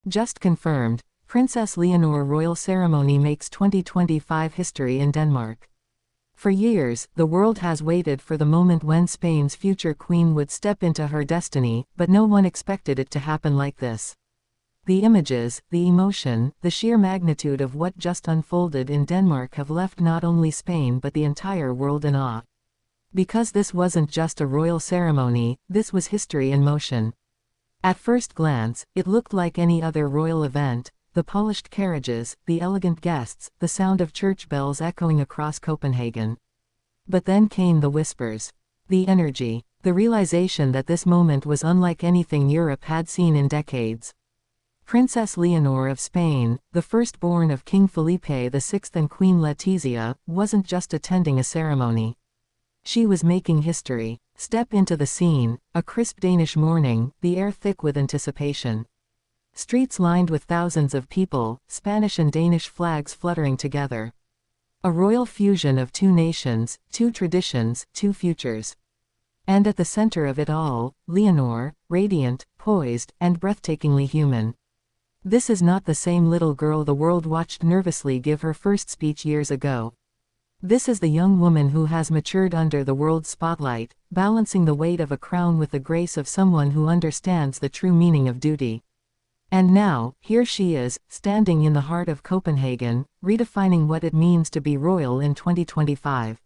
Just confirmed, Princess Leonor Royal ceremony makes 2025 history in Denmark. For years, the world has waited for the moment when Spain's future queen would step into her destiny, but no one expected it to happen like this. The images, the emotion, the sheer magnitude of what just unfolded in Denmark have left not only Spain but the entire world in awe. Because this wasn't just a royal ceremony, this was history in motion. At first glance, it looked like any other royal event: the polished carriages, the elegant guests, the sound of church bells echoing across Copenhagen. But then came the whispers. The energy. The realization that this moment was unlike anything Europe had seen in decades. Princess Leonor of Spain, the firstborn of King Felipe VI and Queen Letizia, wasn't just attending a ceremony. She was making history. Step into the scene: a crisp Danish morning, the air thick with anticipation. Streets lined with thousands of people, Spanish and Danish flags fluttering together. A royal fusion of two nations, two traditions, two futures. And at the center of it all, Leonor, radiant, poised, and breathtakingly human. This is not the same little girl the world watched nervously give her first speech years ago. This is the young woman who has matured under the world's spotlight, balancing the weight of a crown with the grace of someone who understands the true meaning of duty. And now, here she is, standing in the heart of Copenhagen, redefining what it means to be royal in 2025.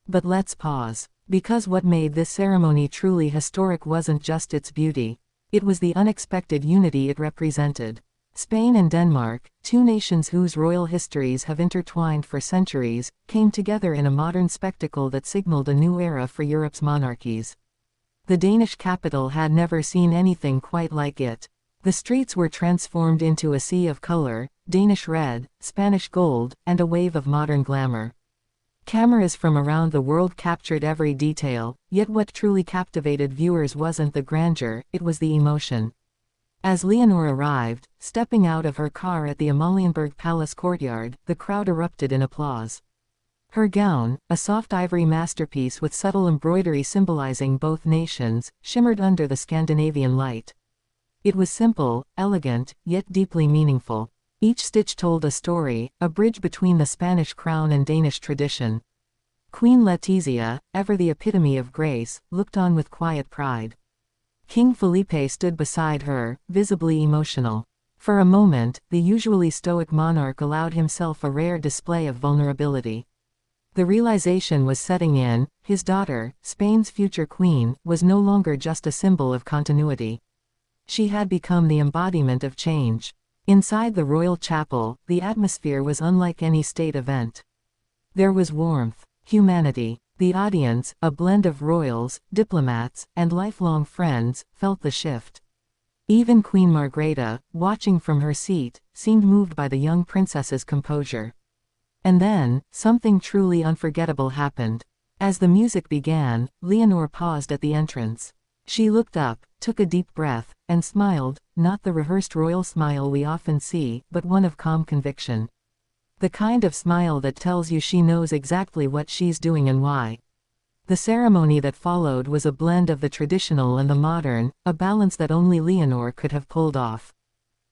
But let's pause. Because what made this ceremony truly historic wasn't just its beauty. It was the unexpected unity it represented. Spain and Denmark, two nations whose royal histories have intertwined for centuries, came together in a modern spectacle that signaled a new era for Europe's monarchies. The Danish capital had never seen anything quite like it. The streets were transformed into a sea of color: Danish red, Spanish gold, and a wave of modern glamour. Cameras from around the world captured every detail, yet what truly captivated viewers wasn't the grandeur, it was the emotion. As Leonor arrived, stepping out of her car at the Amalienborg Palace courtyard, the crowd erupted in applause. Her gown, a soft ivory masterpiece with subtle embroidery symbolizing both nations, shimmered under the Scandinavian light. It was simple, elegant, yet deeply meaningful. Each stitch told a story, a bridge between the Spanish crown and Danish tradition. Queen Letizia, ever the epitome of grace, looked on with quiet pride. King Felipe stood beside her, visibly emotional. For a moment, the usually stoic monarch allowed himself a rare display of vulnerability. The realization was setting in: his daughter, Spain's future queen, was no longer just a symbol of continuity. She had become the embodiment of change. Inside the royal chapel, the atmosphere was unlike any state event. There was warmth, humanity. The audience, a blend of royals, diplomats, and lifelong friends, felt the shift. Even Queen Margrethe, watching from her seat, seemed moved by the young princess's composure. And then, something truly unforgettable happened. As the music began, Leonor paused at the entrance. She looked up, took a deep breath, and smiled, not the rehearsed royal smile we often see, but one of calm conviction. The kind of smile that tells you she knows exactly what she's doing and why. The ceremony that followed was a blend of the traditional and the modern, a balance that only Leonor could have pulled off.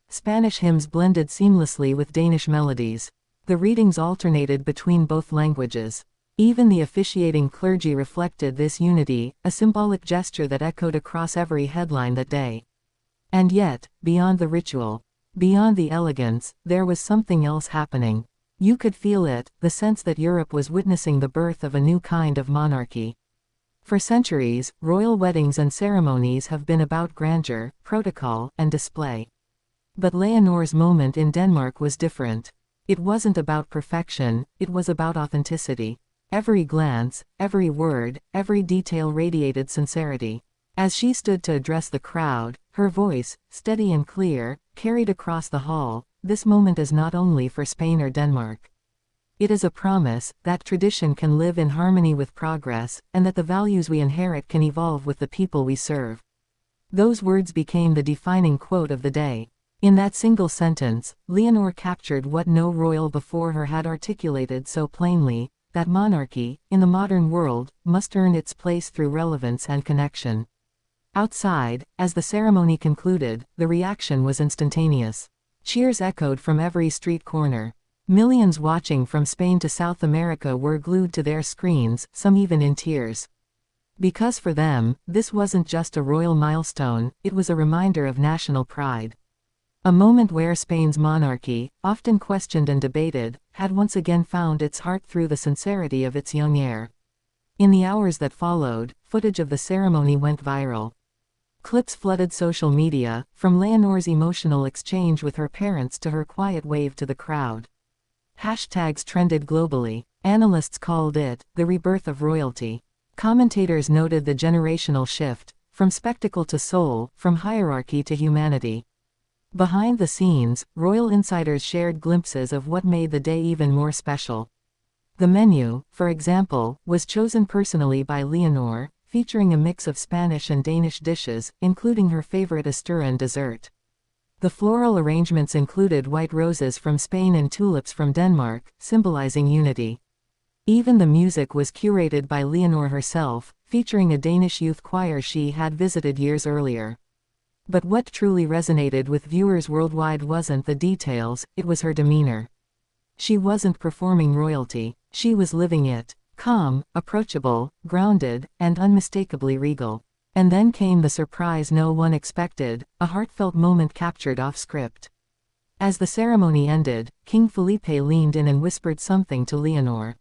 Spanish hymns blended seamlessly with Danish melodies. The readings alternated between both languages. Even the officiating clergy reflected this unity, a symbolic gesture that echoed across every headline that day. And yet, beyond the ritual, beyond the elegance, there was something else happening. You could feel it, the sense that Europe was witnessing the birth of a new kind of monarchy. For centuries, royal weddings and ceremonies have been about grandeur, protocol, and display. But Leonor's moment in Denmark was different. It wasn't about perfection, it was about authenticity. Every glance, every word, every detail radiated sincerity. As she stood to address the crowd, her voice, steady and clear, carried across the hall: this moment is not only for Spain or Denmark. It is a promise that tradition can live in harmony with progress, and that the values we inherit can evolve with the people we serve. Those words became the defining quote of the day. In that single sentence, Leonor captured what no royal before her had articulated so plainly: that monarchy, in the modern world, must earn its place through relevance and connection. Outside, as the ceremony concluded, the reaction was instantaneous. Cheers echoed from every street corner. Millions watching from Spain to South America were glued to their screens, some even in tears. Because for them, this wasn't just a royal milestone, it was a reminder of national pride. A moment where Spain's monarchy, often questioned and debated, had once again found its heart through the sincerity of its young heir. In the hours that followed, footage of the ceremony went viral. Clips flooded social media, from Leonor's emotional exchange with her parents to her quiet wave to the crowd. Hashtags trended globally. Analysts called it the rebirth of royalty. Commentators noted the generational shift, from spectacle to soul, from hierarchy to humanity. Behind the scenes, royal insiders shared glimpses of what made the day even more special. The menu, for example, was chosen personally by Leonor, featuring a mix of Spanish and Danish dishes, including her favorite Asturian dessert. The floral arrangements included white roses from Spain and tulips from Denmark, symbolizing unity. Even the music was curated by Leonor herself, featuring a Danish youth choir she had visited years earlier. But what truly resonated with viewers worldwide wasn't the details, it was her demeanor. She wasn't performing royalty, she was living it. Calm, approachable, grounded, and unmistakably regal. And then came the surprise no one expected, a heartfelt moment captured off-script. As the ceremony ended, King Felipe leaned in and whispered something to Leonor.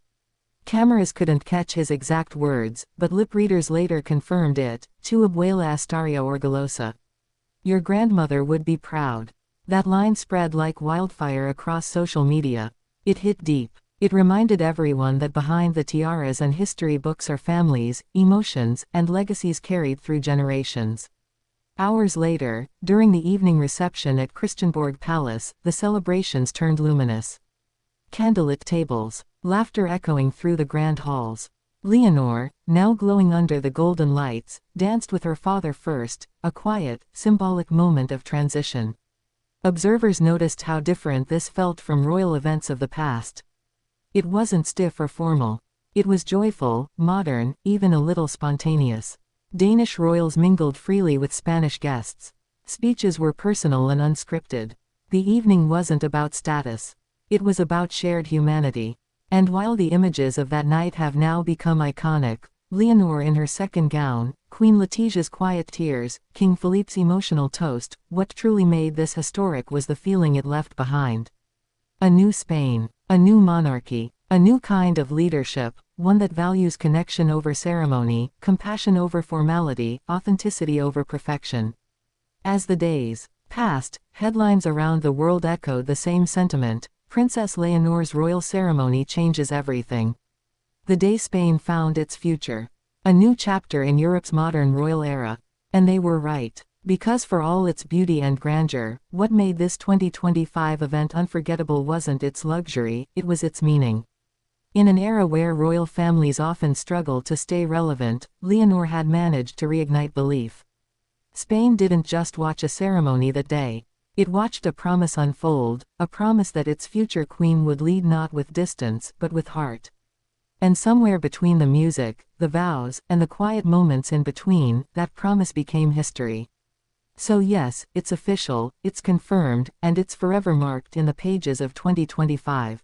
Cameras couldn't catch his exact words, but lip readers later confirmed it, "Tu abuela estaría orgullosa." Your grandmother would be proud. That line spread like wildfire across social media. It hit deep. It reminded everyone that behind the tiaras and history books are families, emotions, and legacies carried through generations. Hours later, during the evening reception at Christiansborg Palace, the celebrations turned luminous. Candlelit tables, laughter echoing through the grand halls. Leonor, now glowing under the golden lights, danced with her father first, a quiet, symbolic moment of transition. Observers noticed how different this felt from royal events of the past. It wasn't stiff or formal. It was joyful, modern, even a little spontaneous. Danish royals mingled freely with Spanish guests. Speeches were personal and unscripted. The evening wasn't about status. It was about shared humanity. And while the images of that night have now become iconic, Leonor in her second gown, Queen Letitia's quiet tears, King Philippe's emotional toast, what truly made this historic was the feeling it left behind. A new Spain. A new monarchy, a new kind of leadership, one that values connection over ceremony, compassion over formality, authenticity over perfection. As the days passed, headlines around the world echoed the same sentiment: Princess Leonor's royal ceremony changes everything. The day Spain found its future. A new chapter in Europe's modern royal era. And they were right. Because for all its beauty and grandeur, what made this 2025 event unforgettable wasn't its luxury, it was its meaning. In an era where royal families often struggle to stay relevant, Leonor had managed to reignite belief. Spain didn't just watch a ceremony that day. It watched a promise unfold, a promise that its future queen would lead not with distance, but with heart. And somewhere between the music, the vows, and the quiet moments in between, that promise became history. So yes, it's official, it's confirmed, and it's forever marked in the pages of 2025.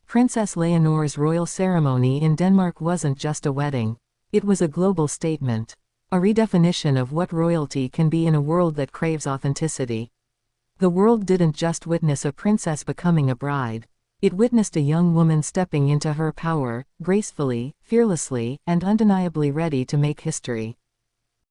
Princess Leonor's royal ceremony in Denmark wasn't just a wedding. It was a global statement. A redefinition of what royalty can be in a world that craves authenticity. The world didn't just witness a princess becoming a bride. It witnessed a young woman stepping into her power, gracefully, fearlessly, and undeniably ready to make history.